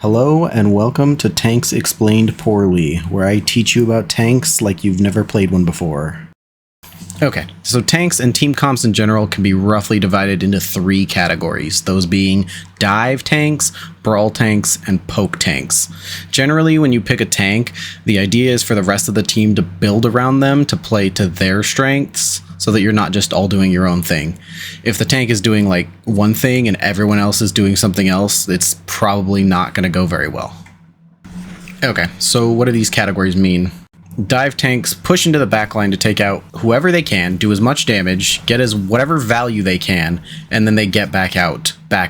Hello and welcome to Tanks Explained Poorly, where I teach you about tanks like you've never played one before. Okay, so tanks and team comps in general can be roughly divided into three categories, those being dive tanks, brawl tanks, and poke tanks. Generally, when you pick a tank, the idea is for the rest of the team to build around them to play to their strengths, so that you're not just all doing your own thing. If the tank is doing like one thing and everyone else is doing something else, it's probably not going to go very well. Okay, so what do these categories mean? Dive tanks push into the backline to take out whoever they can, do as much damage, get as whatever value they can, and then they get back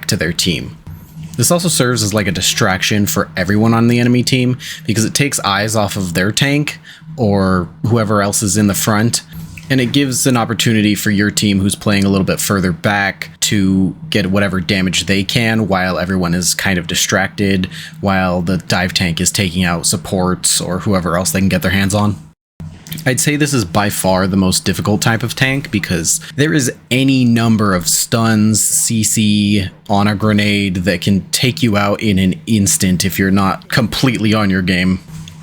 to their team. This also serves as like a distraction for everyone on the enemy team because it takes eyes off of their tank or whoever else is in the front, and it gives an opportunity for your team who's playing a little bit further back to get whatever damage they can while everyone is kind of distracted, while the dive tank is taking out supports or whoever else they can get their hands on. I'd say this is by far the most difficult type of tank because there is any number of stuns, CC on a grenade that can take you out in an instant if you're not completely on your game.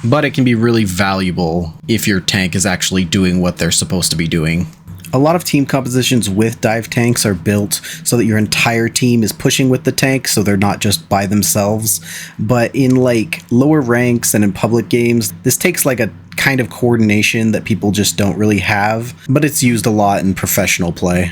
But it can be really valuable if your tank is actually doing what they're supposed to be doing. A lot of team compositions with dive tanks are built so that your entire team is pushing with the tank, so they're not just by themselves. But in like lower ranks and in public games, this takes like a kind of coordination that people just don't really have, but it's used a lot in professional play.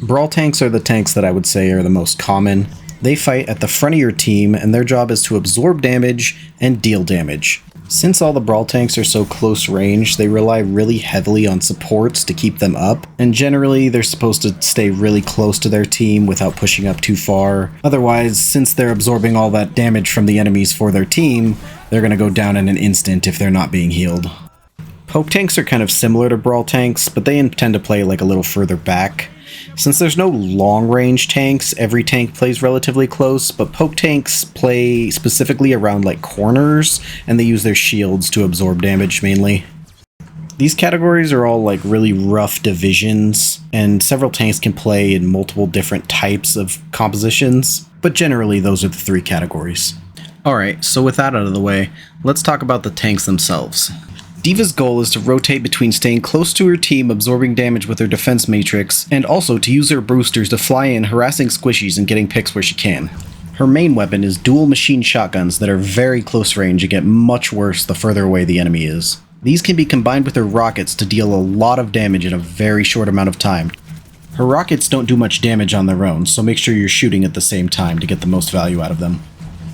Brawl tanks are the tanks that I would say are the most common. They fight at the front of your team, and their job is to absorb damage and deal damage. Since all the brawl tanks are so close range, they rely really heavily on supports to keep them up, and generally they're supposed to stay really close to their team without pushing up too far. Otherwise, since they're absorbing all that damage from the enemies for their team, they're going to go down in an instant if they're not being healed. Poke tanks are kind of similar to brawl tanks, but they tend to play like a little further back. Since there's no long-range tanks, every tank plays relatively close, but poke tanks play specifically around like corners, and they use their shields to absorb damage mainly. These categories are all like really rough divisions, and several tanks can play in multiple different types of compositions, but generally those are the three categories. Alright, so with that out of the way, let's talk about the tanks themselves. D.Va's goal is to rotate between staying close to her team, absorbing damage with her defense matrix, and also to use her boosters to fly in, harassing squishies and getting picks where she can. Her main weapon is dual machine shotguns that are very close range and get much worse the further away the enemy is. These can be combined with her rockets to deal a lot of damage in a very short amount of time. Her rockets don't do much damage on their own, so make sure you're shooting at the same time to get the most value out of them.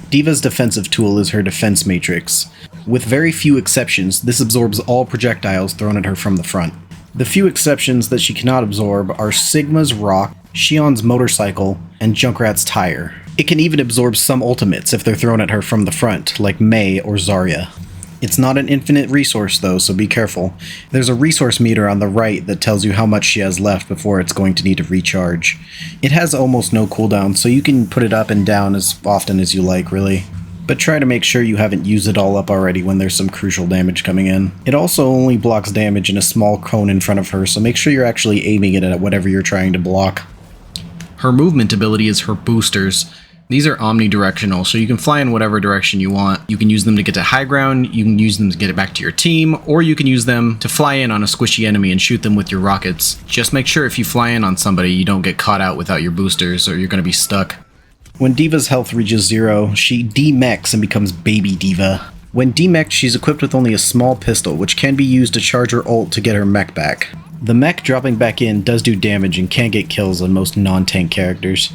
D.Va's defensive tool is her defense matrix. With very few exceptions, this absorbs all projectiles thrown at her from the front. The few exceptions that she cannot absorb are Sigma's rock, Shion's motorcycle, and Junkrat's tire. It can even absorb some ultimates if they're thrown at her from the front, like Mei or Zarya. It's not an infinite resource though, so be careful. There's a resource meter on the right that tells you how much she has left before it's going to need to recharge. It has almost no cooldown, so you can put it up and down as often as you like, really. But try to make sure you haven't used it all up already when there's some crucial damage coming in. It also only blocks damage in a small cone in front of her, so make sure you're actually aiming it at whatever you're trying to block. Her movement ability is her boosters. These are omnidirectional, so you can fly in whatever direction you want. You can use them to get to high ground, you can use them to get it back to your team, or you can use them to fly in on a squishy enemy and shoot them with your rockets. Just make sure if you fly in on somebody, you don't get caught out without your boosters, or you're going to be stuck. When D.Va's health reaches 0, she demechs and becomes Baby D.Va. When demeched, she's equipped with only a small pistol, which can be used to charge her ult to get her mech back. The mech dropping back in does do damage and can get kills on most non-tank characters.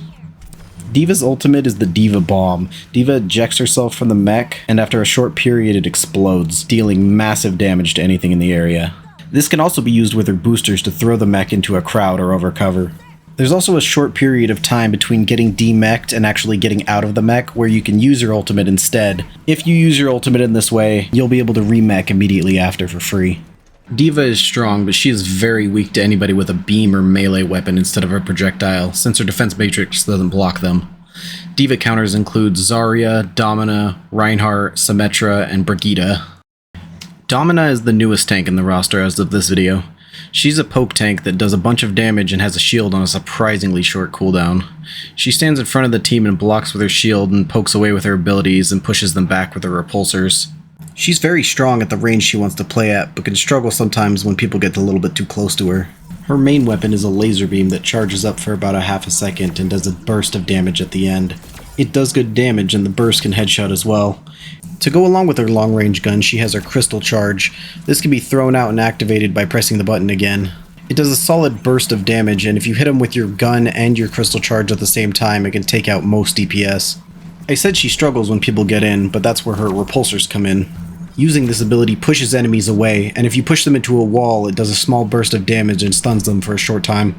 D.Va's ultimate is the D.Va Bomb. D.Va ejects herself from the mech, and after a short period it explodes, dealing massive damage to anything in the area. This can also be used with her boosters to throw the mech into a crowd or over cover. There's also a short period of time between getting demeched and actually getting out of the mech where you can use your ultimate instead. If you use your ultimate in this way, you'll be able to remech immediately after for free. D.Va is strong, but she is very weak to anybody with a beam or melee weapon instead of a projectile, since her defense matrix doesn't block them. D.Va counters include Zarya, Domina, Reinhardt, Symmetra, and Brigitte. Domina is the newest tank in the roster as of this video. She's a poke tank that does a bunch of damage and has a shield on a surprisingly short cooldown. She stands in front of the team and blocks with her shield and pokes away with her abilities and pushes them back with her repulsors. She's very strong at the range she wants to play at, but can struggle sometimes when people get a little bit too close to her. Her main weapon is a laser beam that charges up for about a half a second and does a burst of damage at the end. It does good damage and the burst can headshot as well. To go along with her long-range gun, she has her crystal charge. This can be thrown out and activated by pressing the button again. It does a solid burst of damage, and if you hit him with your gun and your crystal charge at the same time, it can take out most DPS. I said she struggles when people get in, but that's where her repulsors come in. Using this ability pushes enemies away, and if you push them into a wall, it does a small burst of damage and stuns them for a short time.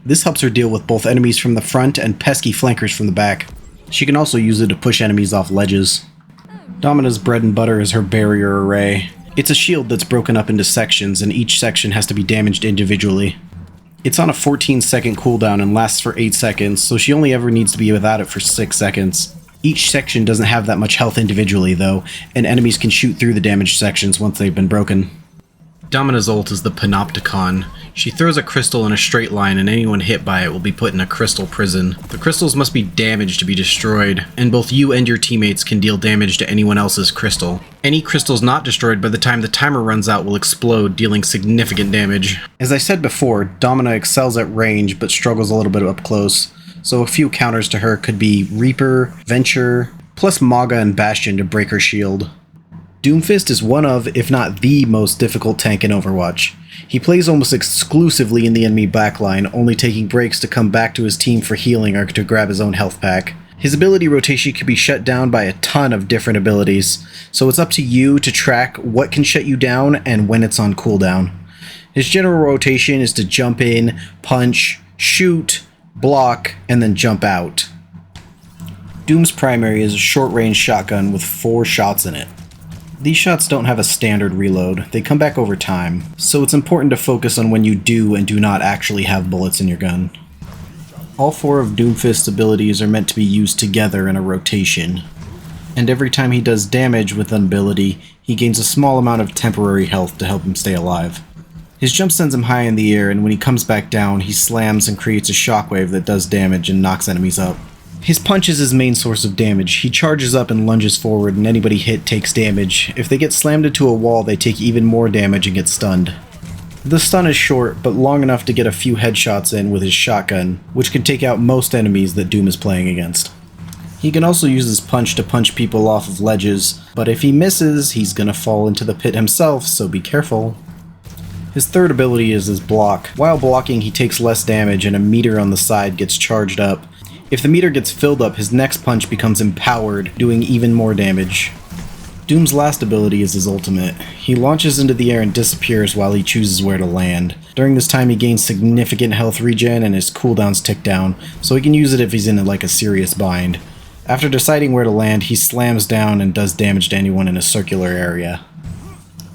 This helps her deal with both enemies from the front and pesky flankers from the back. She can also use it to push enemies off ledges. Domina's bread and butter is her barrier array. It's a shield that's broken up into sections, and each section has to be damaged individually. It's on a 14-second cooldown and lasts for 8 seconds, so she only ever needs to be without it for 6 seconds. Each section doesn't have that much health individually though, and enemies can shoot through the damaged sections once they've been broken. Domina's ult is the Panopticon. She throws a crystal in a straight line and anyone hit by it will be put in a crystal prison. The crystals must be damaged to be destroyed, and both you and your teammates can deal damage to anyone else's crystal. Any crystals not destroyed by the time the timer runs out will explode, dealing significant damage. As I said before, Domina excels at range but struggles a little bit up close, so a few counters to her could be Reaper, Venture, plus Mauga and Bastion to break her shield. Doomfist is one of, if not the most difficult tank in Overwatch. He plays almost exclusively in the enemy backline, only taking breaks to come back to his team for healing or to grab his own health pack. His ability rotation can be shut down by a ton of different abilities, so it's up to you to track what can shut you down and when it's on cooldown. His general rotation is to jump in, punch, shoot, block, and then jump out. Doom's primary is a short-range shotgun with 4 shots in it. These shots don't have a standard reload, they come back over time, so it's important to focus on when you do and do not actually have bullets in your gun. All 4 of Doomfist's abilities are meant to be used together in a rotation, and every time he does damage with an ability, he gains a small amount of temporary health to help him stay alive. His jump sends him high in the air, and when he comes back down, he slams and creates a shockwave that does damage and knocks enemies up. His punch is his main source of damage. He charges up and lunges forward, and anybody hit takes damage. If they get slammed into a wall, they take even more damage and get stunned. The stun is short, but long enough to get a few headshots in with his shotgun, which can take out most enemies that Doom is playing against. He can also use his punch to punch people off of ledges, but if he misses, he's gonna fall into the pit himself, so be careful. His third ability is his block. While blocking, he takes less damage and a meter on the side gets charged up. If the meter gets filled up, his next punch becomes empowered, doing even more damage. Doom's last ability is his ultimate. He launches into the air and disappears while he chooses where to land. During this time he gains significant health regen and his cooldowns tick down, so he can use it if he's in like a serious bind. After deciding where to land, he slams down and does damage to anyone in a circular area.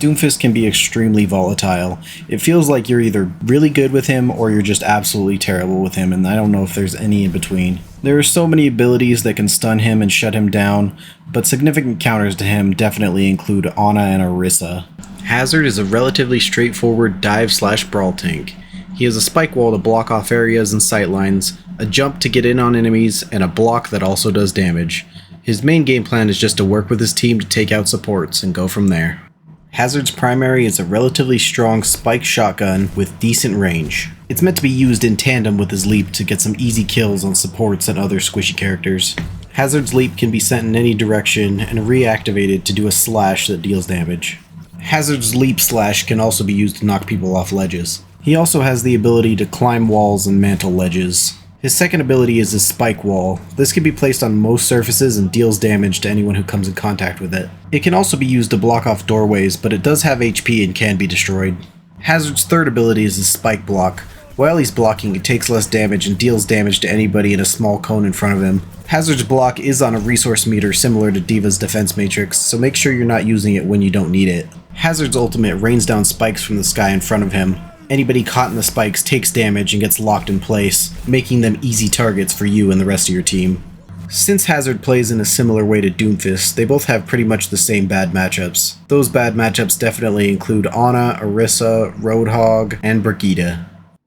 Doomfist can be extremely volatile. It feels like you're either really good with him or you're just absolutely terrible with him, and I don't know if there's any in between. There are so many abilities that can stun him and shut him down, but significant counters to him definitely include Ana and Orisa. Hazard is a relatively straightforward dive/brawl tank. He has a spike wall to block off areas and sightlines, a jump to get in on enemies, and a block that also does damage. His main game plan is just to work with his team to take out supports and go from there. Hazard's primary is a relatively strong spike shotgun with decent range. It's meant to be used in tandem with his leap to get some easy kills on supports and other squishy characters. Hazard's leap can be sent in any direction and reactivated to do a slash that deals damage. Hazard's leap slash can also be used to knock people off ledges. He also has the ability to climb walls and mantle ledges. His second ability is his spike wall. This can be placed on most surfaces and deals damage to anyone who comes in contact with it. It can also be used to block off doorways, but it does have HP and can be destroyed. Hazard's third ability is his spike block. While he's blocking, it takes less damage and deals damage to anybody in a small cone in front of him. Hazard's block is on a resource meter similar to D.Va's defense matrix, so make sure you're not using it when you don't need it. Hazard's ultimate rains down spikes from the sky in front of him. Anybody caught in the spikes takes damage and gets locked in place, making them easy targets for you and the rest of your team. Since Hazard plays in a similar way to Doomfist, they both have pretty much the same bad matchups. Those bad matchups definitely include Ana, Orisa, Roadhog, and Brigitte.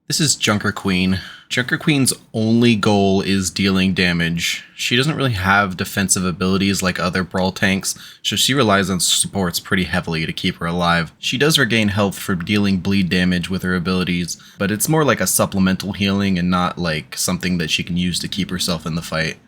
This is Junker Queen. Junker Queen's only goal is dealing damage. She doesn't really have defensive abilities like other brawl tanks, so she relies on supports pretty heavily to keep her alive. She does regain health for dealing bleed damage with her abilities, but it's more like a supplemental healing and not like something that she can use to keep herself in the fight.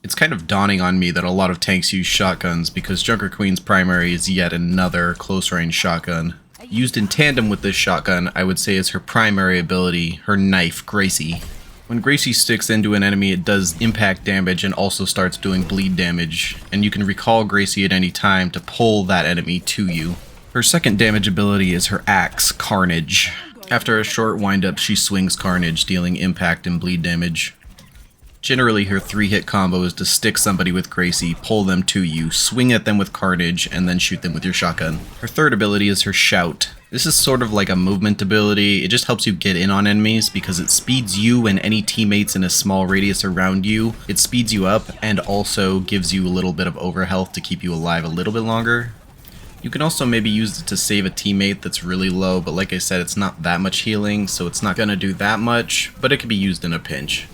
It's kind of dawning on me that a lot of tanks use shotguns because Junker Queen's primary is yet another close-range shotgun. Used in tandem with this shotgun, I would say is her primary ability, her knife, Gracie. When Gracie sticks into an enemy, it does impact damage and also starts doing bleed damage, and you can recall Gracie at any time to pull that enemy to you. Her second damage ability is her axe, Carnage. After a short windup, she swings Carnage, dealing impact and bleed damage. Generally, her 3-hit combo is to stick somebody with Gracie, pull them to you, swing at them with Carnage, and then shoot them with your shotgun. Her third ability is her Shout. This is sort of like a movement ability. It just helps you get in on enemies because it speeds you and any teammates in a small radius around you. It speeds you up and also gives you a little bit of overhealth to keep you alive a little bit longer. You can also maybe use it to save a teammate that's really low, but like I said, it's not that much healing, so it's not gonna do that much, but it can be used in a pinch.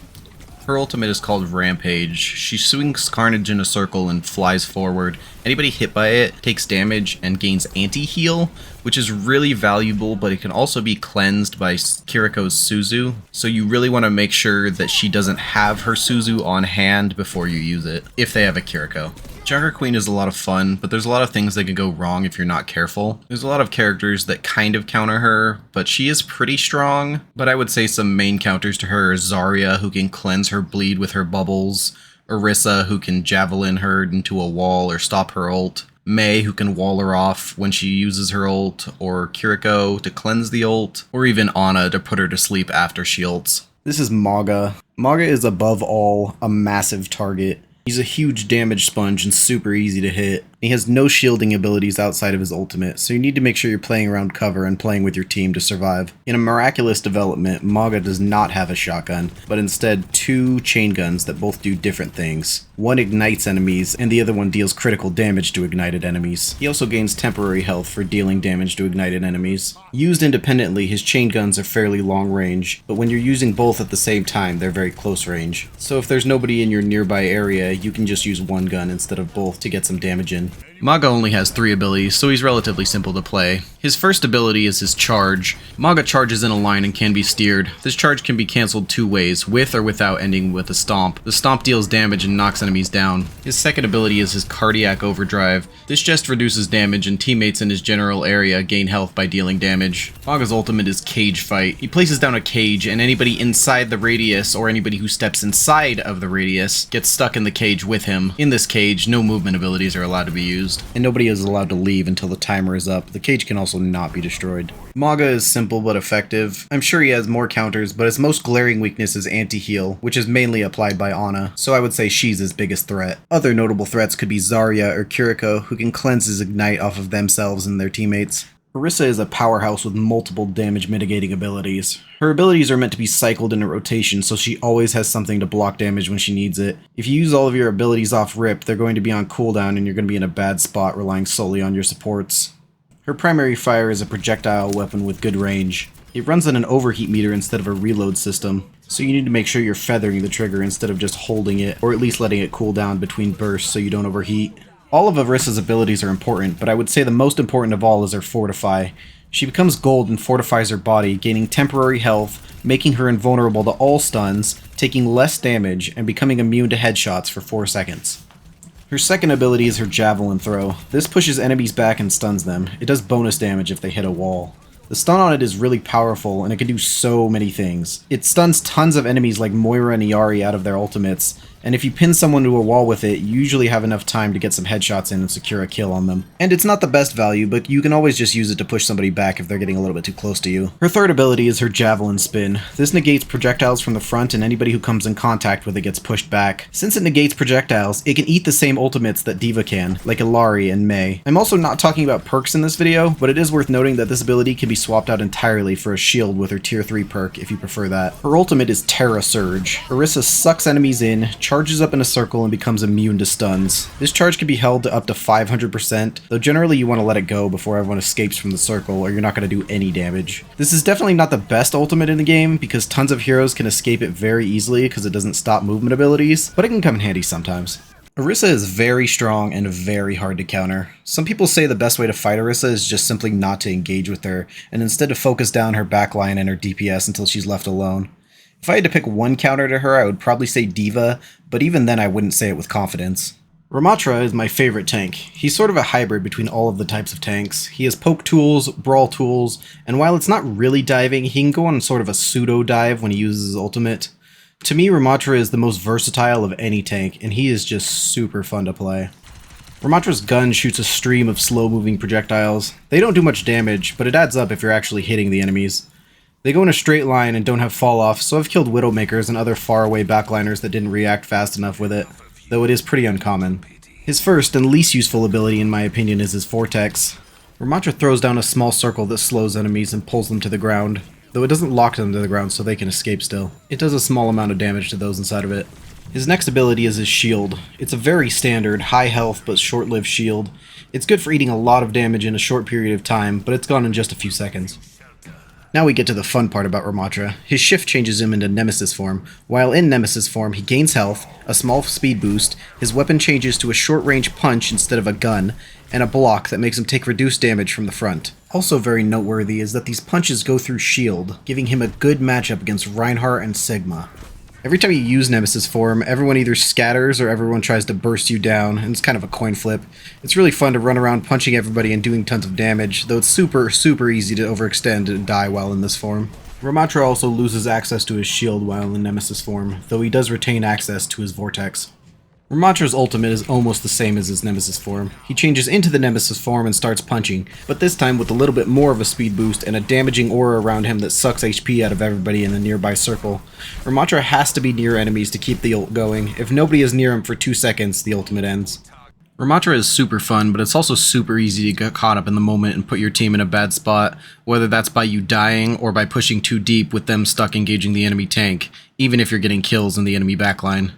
Her ultimate is called Rampage. She swings Carnage in a circle and flies forward. Anybody hit by it takes damage and gains anti-heal, which is really valuable, but it can also be cleansed by Kiriko's Suzu, so you really want to make sure that she doesn't have her Suzu on hand before you use it, if they have a Kiriko. Junker Queen is a lot of fun, but there's a lot of things that can go wrong if you're not careful. There's a lot of characters that kind of counter her, but she is pretty strong. But I would say some main counters to her are Zarya, who can cleanse her bleed with her bubbles, Orisa, who can javelin her into a wall or stop her ult, Mei, who can wall her off when she uses her ult, or Kiriko to cleanse the ult, or even Ana to put her to sleep after she ults. This is Mauga. Mauga is above all a massive target. He's a huge damage sponge and super easy to hit. He has no shielding abilities outside of his ultimate, so you need to make sure you're playing around cover and playing with your team to survive. In a miraculous development, Mauga does not have a shotgun, but instead 2 chain guns that both do different things. One ignites enemies, and the other one deals critical damage to ignited enemies. He also gains temporary health for dealing damage to ignited enemies. Used independently, his chain guns are fairly long range, but when you're using both at the same time, they're very close range. So if there's nobody in your nearby area, you can just use one gun instead of both to get some damage in. Mauga only has 3 abilities, so he's relatively simple to play. His first ability is his charge. Mauga charges in a line and can be steered. This charge can be cancelled 2 ways, with or without ending with a stomp. The stomp deals damage and knocks enemies down. His second ability is his cardiac overdrive. This just reduces damage and teammates in his general area gain health by dealing damage. Mauga's ultimate is cage fight. He places down a cage and anybody inside the radius or anybody who steps inside of the radius gets stuck in the cage with him. In this cage, no movement abilities are allowed to be used. And nobody is allowed to leave until the timer is up. The cage can also not be destroyed. Mauga is simple but effective. I'm sure he has more counters, but his most glaring weakness is anti-heal, which is mainly applied by Ana, so I would say she's his biggest threat. Other notable threats could be Zarya or Kiriko, who can cleanse his ignite off of themselves and their teammates. Orisa is a powerhouse with multiple damage mitigating abilities. Her abilities are meant to be cycled in a rotation, so she always has something to block damage when she needs it. If you use all of your abilities off rip, they're going to be on cooldown and you're going to be in a bad spot relying solely on your supports. Her primary fire is a projectile weapon with good range. It runs on an overheat meter instead of a reload system, so you need to make sure you're feathering the trigger instead of just holding it, or at least letting it cool down between bursts so you don't overheat. All of Orisa's abilities are important, but I would say the most important of all is her Fortify. She becomes gold and fortifies her body, gaining temporary health, making her invulnerable to all stuns, taking less damage, and becoming immune to headshots for 4 seconds. Her second ability is her Javelin Throw. This pushes enemies back and stuns them. It does bonus damage if they hit a wall. The stun on it is really powerful, and it can do so many things. It stuns tons of enemies like Moira and Iari out of their ultimates, and if you pin someone to a wall with it, you usually have enough time to get some headshots in and secure a kill on them. And it's not the best value, but you can always just use it to push somebody back if they're getting a little bit too close to you. Her third ability is her Javelin Spin. This negates projectiles from the front, and anybody who comes in contact with it gets pushed back. Since it negates projectiles, it can eat the same ultimates that D.Va can, like Illari and Mei. I'm also not talking about perks in this video, but it is worth noting that this ability can be swapped out entirely for a shield with her tier 3 perk if you prefer that. Her ultimate is Terra Surge. Orisa sucks enemies in, charges up in a circle and becomes immune to stuns. This charge can be held to up to 500%, though generally you want to let it go before everyone escapes from the circle or you're not going to do any damage. This is definitely not the best ultimate in the game because tons of heroes can escape it very easily because it doesn't stop movement abilities, but it can come in handy sometimes. Orisa is very strong and very hard to counter. Some people say the best way to fight Orisa is just simply not to engage with her, and instead to focus down her backline and her DPS until she's left alone. If I had to pick one counter to her, I would probably say Diva, but even then I wouldn't say it with confidence. Ramattra is my favorite tank. He's sort of a hybrid between all of the types of tanks. He has poke tools, brawl tools, and while it's not really diving, he can go on sort of a pseudo dive when he uses his ultimate. To me, Ramattra is the most versatile of any tank, and he is just super fun to play. Ramattra's gun shoots a stream of slow-moving projectiles. They don't do much damage, but it adds up if you're actually hitting the enemies. They go in a straight line and don't have fall-off, so I've killed Widowmakers and other far-away backliners that didn't react fast enough with it, though it is pretty uncommon. His first and least useful ability, in my opinion, is his Vortex. Ramattra throws down a small circle that slows enemies and pulls them to the ground, though it doesn't lock them to the ground so they can escape still. It does a small amount of damage to those inside of it. His next ability is his shield. It's a very standard, high health but short-lived shield. It's good for eating a lot of damage in a short period of time, but it's gone in just a few seconds. Now we get to the fun part about Ramattra. His shift changes him into Nemesis form. While in Nemesis form, he gains health, a small speed boost, his weapon changes to a short-range punch instead of a gun, and a block that makes him take reduced damage from the front. Also very noteworthy is that these punches go through shield, giving him a good matchup against Reinhardt and Sigma. Every time you use Nemesis form, everyone either scatters or everyone tries to burst you down, and it's kind of a coin flip. It's really fun to run around punching everybody and doing tons of damage, though it's super easy to overextend and die while in this form. Ramattra also loses access to his shield while in Nemesis form, though he does retain access to his Vortex. Ramattra's ultimate is almost the same as his Nemesis form. He changes into the Nemesis form and starts punching, but this time with a little bit more of a speed boost and a damaging aura around him that sucks HP out of everybody in the nearby circle. Ramattra has to be near enemies to keep the ult going. If nobody is near him for 2 seconds, the ultimate ends. Ramattra is super fun, but it's also super easy to get caught up in the moment and put your team in a bad spot, whether that's by you dying or by pushing too deep with them stuck engaging the enemy tank, even if you're getting kills in the enemy backline.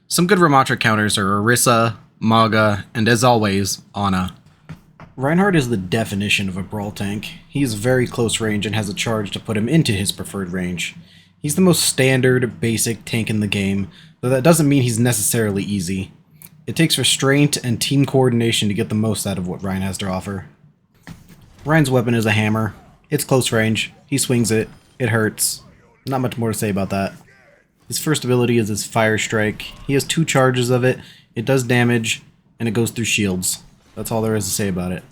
Some good Ramattra counters are Orisa, Mauga, and as always, Ana. Reinhardt is the definition of a brawl tank. He is very close range and has a charge to put him into his preferred range. He's the most standard, basic tank in the game, though that doesn't mean he's necessarily easy. It takes restraint and team coordination to get the most out of what Rein has to offer. Rein's weapon is a hammer. It's close range. He swings it. It hurts. Not much more to say about that. His first ability is his Fire Strike. He has 2 charges of it, it does damage, and it goes through shields. That's all there is to say about it.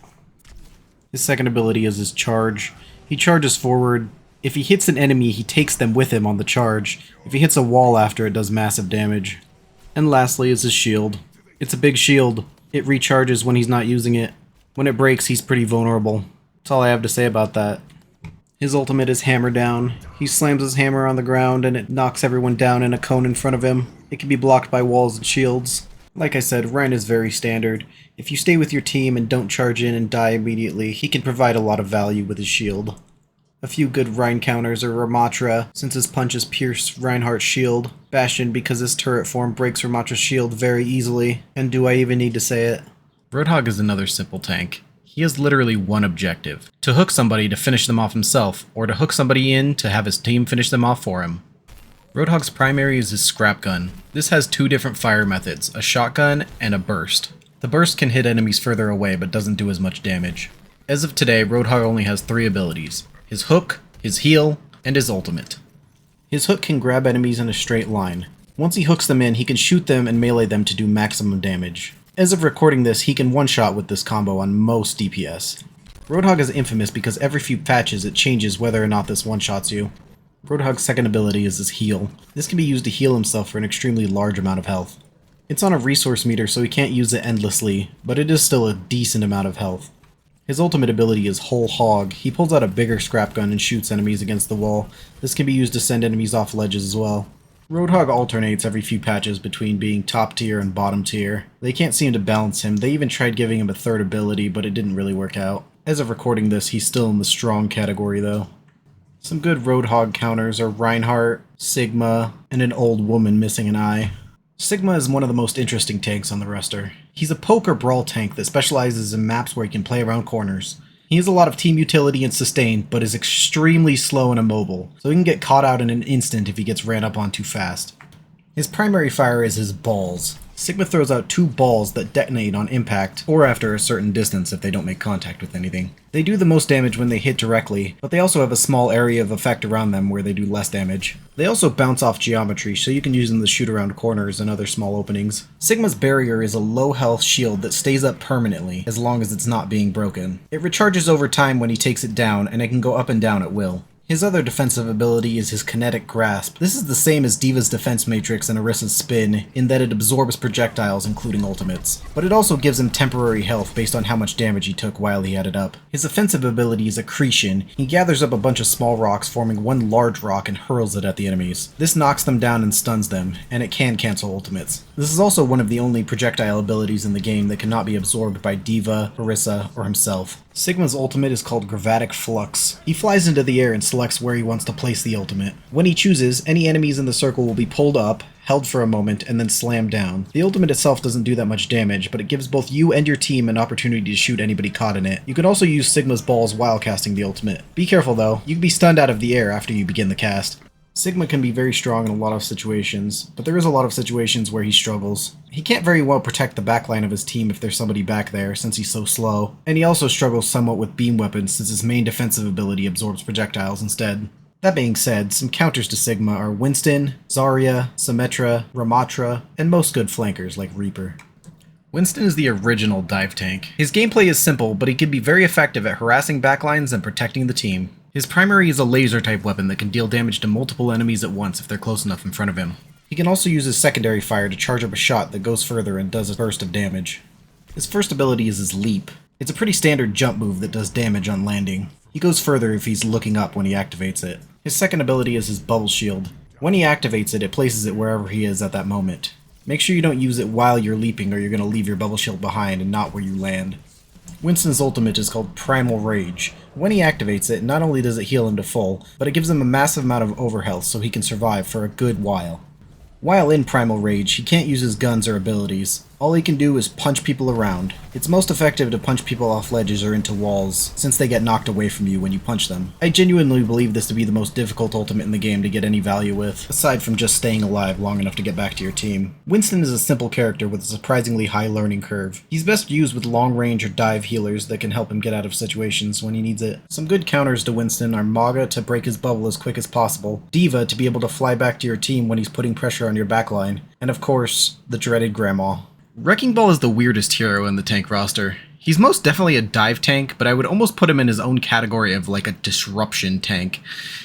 His second ability is his Charge. He charges forward. If he hits an enemy, he takes them with him on the charge. If he hits a wall after, it does massive damage. And lastly is his Shield. It's a big shield. It recharges when he's not using it. When it breaks, he's pretty vulnerable. That's all I have to say about that. His ultimate is Hammer Down. He slams his hammer on the ground and it knocks everyone down in a cone in front of him. It can be blocked by walls and shields. Like I said, Rein is very standard. If you stay with your team and don't charge in and die immediately, he can provide a lot of value with his shield. A few good Rein counters are Ramattra, since his punches pierce Reinhardt's shield, Bastion because his turret form breaks Ramatra's shield very easily, and do I even need to say it? Roadhog is another simple tank. He has literally one objective: to hook somebody to finish them off himself, or to hook somebody in to have his team finish them off for him. Roadhog's primary is his scrap gun. This has 2 different fire methods, a shotgun and a burst. The burst can hit enemies further away but doesn't do as much damage. As of today, Roadhog only has 3 abilities: his hook, his heal, and his ultimate. His hook can grab enemies in a straight line. Once he hooks them in, he can shoot them and melee them to do maximum damage. As of recording this, he can one-shot with this combo on most DPS. Roadhog is infamous because every few patches it changes whether or not this one-shots you. Roadhog's second ability is his heal. This can be used to heal himself for an extremely large amount of health. It's on a resource meter so he can't use it endlessly, but it is still a decent amount of health. His ultimate ability is Whole Hog. He pulls out a bigger scrap gun and shoots enemies against the wall. This can be used to send enemies off ledges as well. Roadhog alternates every few patches between being top tier and bottom tier. They can't seem to balance him. They even tried giving him a third ability, but it didn't really work out. As of recording this, he's still in the strong category though. Some good Roadhog counters are Reinhardt, Sigma, and an old woman missing an eye. Sigma is one of the most interesting tanks on the roster. He's a poke or brawl tank that specializes in maps where he can play around corners. He has a lot of team utility and sustain, but is extremely slow and immobile, so he can get caught out in an instant if he gets ran up on too fast. His primary fire is his balls. Sigma throws out 2 balls that detonate on impact, or after a certain distance if they don't make contact with anything. They do the most damage when they hit directly, but they also have a small area of effect around them where they do less damage. They also bounce off geometry, so you can use them to shoot around corners and other small openings. Sigma's barrier is a low health shield that stays up permanently, as long as it's not being broken. It recharges over time when he takes it down, and it can go up and down at will. His other defensive ability is his kinetic grasp. This is the same as D.Va's defense matrix and Orissa's spin, in that it absorbs projectiles including ultimates. But it also gives him temporary health based on how much damage he took while he had it up. His offensive ability is accretion. He gathers up a bunch of small rocks, forming one large rock and hurls it at the enemies. This knocks them down and stuns them, and it can cancel ultimates. This is also one of the only projectile abilities in the game that cannot be absorbed by D.Va, Orissa, or himself. Sigma's ultimate is called Gravatic Flux. He flies into the air and selects where he wants to place the ultimate. When he chooses, any enemies in the circle will be pulled up, held for a moment, and then slammed down. The ultimate itself doesn't do that much damage, but it gives both you and your team an opportunity to shoot anybody caught in it. You can also use Sigma's balls while casting the ultimate. Be careful though, you can be stunned out of the air after you begin the cast. Sigma can be very strong in a lot of situations, but there is a lot of situations where he struggles. He can't very well protect the backline of his team if there's somebody back there, since he's so slow, and he also struggles somewhat with beam weapons since his main defensive ability absorbs projectiles instead. That being said, some counters to Sigma are Winston, Zarya, Symmetra, Ramatra, and most good flankers like Reaper. Winston is the original dive tank. His gameplay is simple, but he can be very effective at harassing backlines and protecting the team. His primary is a laser-type weapon that can deal damage to multiple enemies at once if they're close enough in front of him. He can also use his secondary fire to charge up a shot that goes further and does a burst of damage. His first ability is his leap. It's a pretty standard jump move that does damage on landing. He goes further if he's looking up when he activates it. His second ability is his bubble shield. When he activates it, it places it wherever he is at that moment. Make sure you don't use it while you're leaping or you're going to leave your bubble shield behind and not where you land. Winston's ultimate is called Primal Rage. When he activates it, not only does it heal him to full, but it gives him a massive amount of overhealth so he can survive for a good while. While in Primal Rage, he can't use his guns or abilities. All he can do is punch people around. It's most effective to punch people off ledges or into walls, since they get knocked away from you when you punch them. I genuinely believe this to be the most difficult ultimate in the game to get any value with, aside from just staying alive long enough to get back to your team. Winston is a simple character with a surprisingly high learning curve. He's best used with long range or dive healers that can help him get out of situations when he needs it. Some good counters to Winston are Mauga to break his bubble as quick as possible, D.Va to be able to fly back to your team when he's putting pressure on your backline, and of course, the dreaded Grandma. Wrecking Ball is the weirdest hero in the tank roster. He's most definitely a dive tank, but I would almost put him in his own category of like a disruption tank.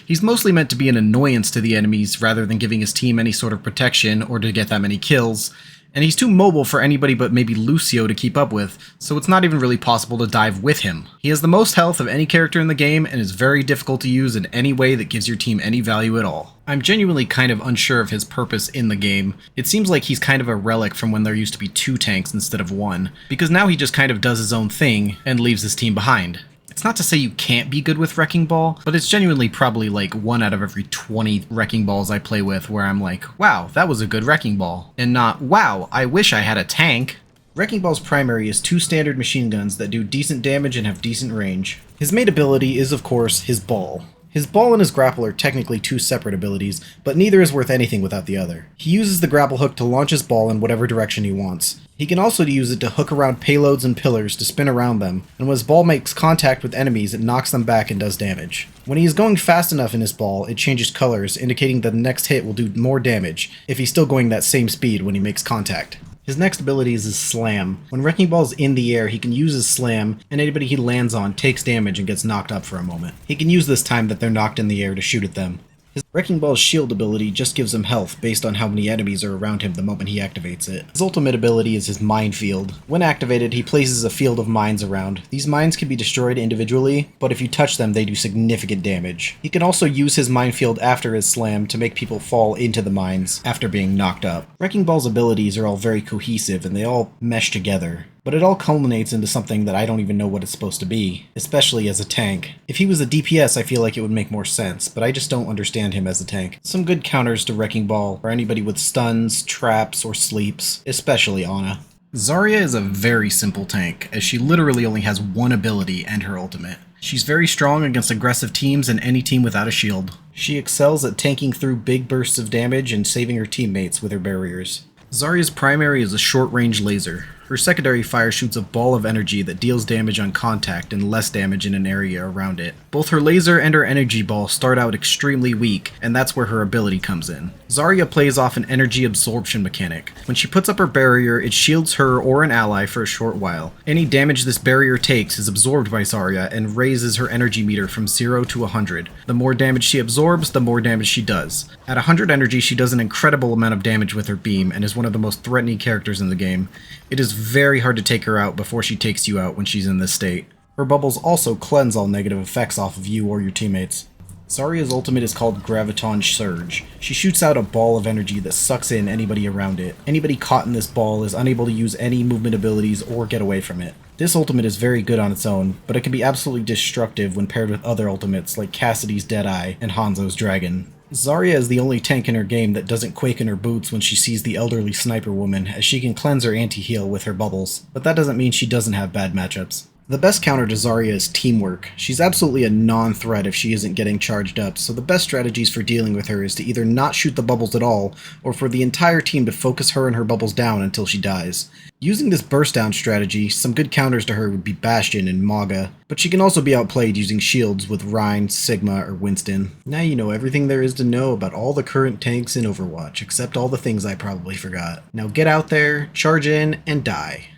He's mostly meant to be an annoyance to the enemies rather than giving his team any sort of protection or to get that many kills. And he's too mobile for anybody but maybe Lucio to keep up with, so it's not even really possible to dive with him. He has the most health of any character in the game and is very difficult to use in any way that gives your team any value at all. I'm genuinely kind of unsure of his purpose in the game. It seems like he's kind of a relic from when there used to be 2 tanks instead of 1, because now he just kind of does his own thing and leaves his team behind. It's not to say you can't be good with Wrecking Ball, but it's genuinely probably like 1 out of every 20 Wrecking Balls I play with where I'm like, wow, that was a good Wrecking Ball, and not, wow, I wish I had a tank. Wrecking Ball's primary is 2 standard machine guns that do decent damage and have decent range. His main ability is, of course, his ball. His ball and his grapple are technically 2 separate abilities, but neither is worth anything without the other. He uses the grapple hook to launch his ball in whatever direction he wants. He can also use it to hook around payloads and pillars to spin around them, and when his ball makes contact with enemies, it knocks them back and does damage. When he is going fast enough in his ball, it changes colors, indicating that the next hit will do more damage, if he's still going that same speed when he makes contact. His next ability is his Slam. When Wrecking Ball's in the air, he can use his Slam, and anybody he lands on takes damage and gets knocked up for a moment. He can use this time that they're knocked in the air to shoot at them. His Wrecking Ball's shield ability just gives him health based on how many enemies are around him the moment he activates it. His ultimate ability is his Minefield. When activated, he places a field of mines around. These mines can be destroyed individually, but if you touch them, they do significant damage. He can also use his Minefield after his Slam to make people fall into the mines after being knocked up. Wrecking Ball's abilities are all very cohesive and they all mesh together. But it all culminates into something that I don't even know what it's supposed to be, especially as a tank. If he was a DPS, I feel like it would make more sense, but I just don't understand him as a tank. Some good counters to Wrecking Ball for anybody with stuns, traps, or sleeps, especially Ana. Zarya is a very simple tank, as she literally only has one ability and her ultimate. She's very strong against aggressive teams and any team without a shield. She excels at tanking through big bursts of damage and saving her teammates with her barriers. Zarya's primary is a short-range laser. Her secondary fire shoots a ball of energy that deals damage on contact and less damage in an area around it. Both her laser and her energy ball start out extremely weak, and that's where her ability comes in. Zarya plays off an energy absorption mechanic. When she puts up her barrier, it shields her or an ally for a short while. Any damage this barrier takes is absorbed by Zarya and raises her energy meter from 0 to 100. The more damage she absorbs, the more damage she does. At 100 energy, she does an incredible amount of damage with her beam and is one of the most threatening characters in the game. It is very hard to take her out before she takes you out when she's in this state. Her bubbles also cleanse all negative effects off of you or your teammates. Zarya's ultimate is called Graviton Surge. She shoots out a ball of energy that sucks in anybody around it. Anybody caught in this ball is unable to use any movement abilities or get away from it. This ultimate is very good on its own, but it can be absolutely destructive when paired with other ultimates like Cassidy's Deadeye and Hanzo's Dragon. Zarya is the only tank in her game that doesn't quake in her boots when she sees the elderly sniper woman, as she can cleanse her anti-heal with her bubbles, but that doesn't mean she doesn't have bad matchups. The best counter to Zarya is teamwork. She's absolutely a non-threat if she isn't getting charged up, so the best strategies for dealing with her is to either not shoot the bubbles at all, or for the entire team to focus her and her bubbles down until she dies. Using this burst down strategy, some good counters to her would be Bastion and Mauga, but she can also be outplayed using shields with Rein, Sigma, or Winston. Now you know everything there is to know about all the current tanks in Overwatch, except all the things I probably forgot. Now get out there, charge in, and die.